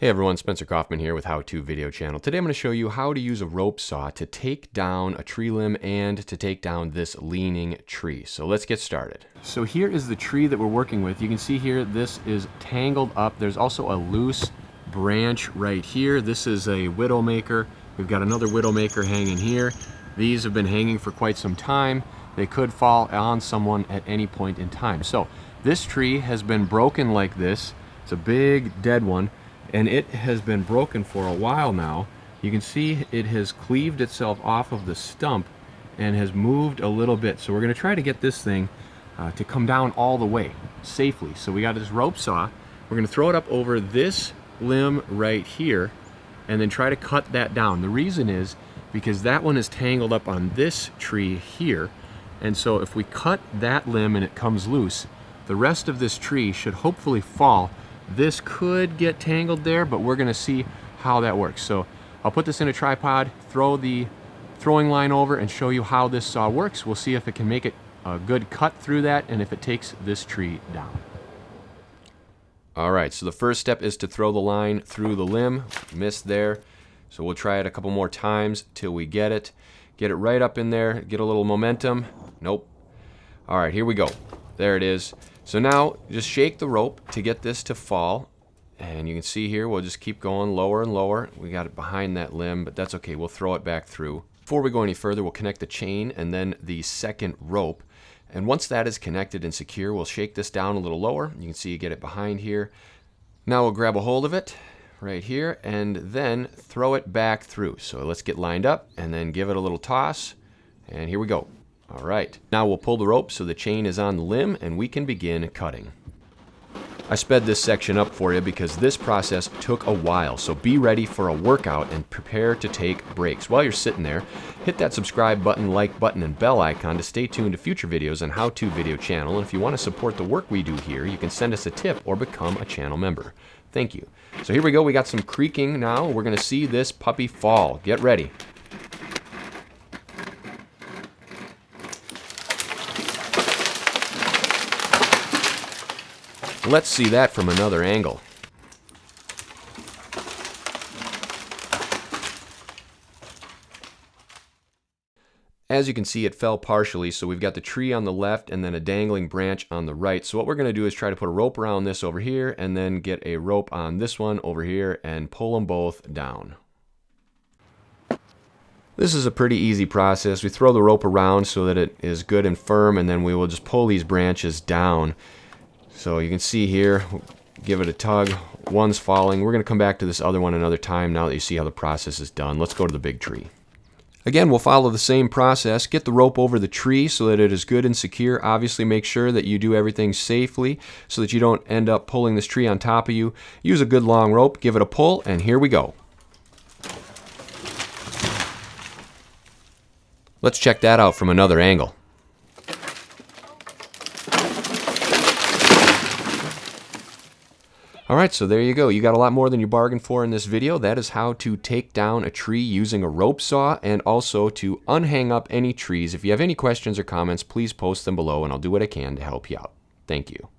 Hey everyone, Spencer Kaufman here with How To Video Channel. Today I'm going to show you how to use a rope saw to take down a tree limb and to take down this leaning tree. So let's get started. So here is the tree that we're working with. You can see here this is tangled up. There's also a loose branch right here. This is a widowmaker. We've got another widowmaker hanging here. These have been hanging for quite some time. They could fall on someone at any point in time. So this tree has been broken like this. It's a big dead one. And it has been broken for a while now. You can see it has cleaved itself off of the stump and has moved a little bit. So we're going to try to get this thing to come down all the way safely. So we got this rope saw. We're going to throw it up over this limb right here and then try to cut that down. The reason is because that one is tangled up on this tree here. And so if we cut that limb and it comes loose, the rest of this tree should hopefully fall. This could get tangled there, but we're going to see how that works. So I'll put this in a tripod, throw the throwing line over, and show you how this saw works. We'll see if it can make it a good cut through that and if it takes this tree down. All right, so the first step is to throw the line through the limb. Missed there. So we'll try it a couple more times till we get it. Get it right up in there, get a little momentum. Nope. All right, here we go. There it is. So now just shake the rope to get this to fall, and you can see here we'll just keep going lower and lower. We got it behind that limb, but that's okay. We'll throw it back through. Before we go any further, we'll connect the chain and then the second rope, and once that is connected and secure, we'll shake this down a little lower. You can see you get it behind here. Now we'll grab a hold of it right here and then throw it back through. So let's get lined up and then give it a little toss, and here we go. All right, now we'll pull the rope so the chain is on the limb and we can begin cutting. I sped this section up for you because this process took a while, so be ready for a workout and prepare to take breaks. While you're sitting there, hit that subscribe button, like button, and bell icon to stay tuned to future videos on How To Video Channel. And if you want to support the work we do here, you can send us a tip or become a channel member. Thank you. So here we go, we got some creaking now. We're going to see this puppy fall. Get ready. Let's see that from another angle. As you can see, it fell partially, so we've got the tree on the left and then a dangling branch on the right. So what we're going to do is try to put a rope around this over here and then get a rope on this one over here and pull them both down. This is a pretty easy process. We throw the rope around so that it is good and firm, and then we will just pull these branches down. So you can see here, give it a tug, one's falling. We're going to come back to this other one another time now that you see how the process is done. Let's go to the big tree. Again, we'll follow the same process. Get the rope over the tree so that it is good and secure. Obviously, make sure that you do everything safely so that you don't end up pulling this tree on top of you. Use a good long rope, give it a pull, and here we go. Let's check that out from another angle. Alright, so there you go. You got a lot more than you bargained for in this video. That is how to take down a tree using a rope saw and also to unhang up any trees. If you have any questions or comments, please post them below and I'll do what I can to help you out. Thank you.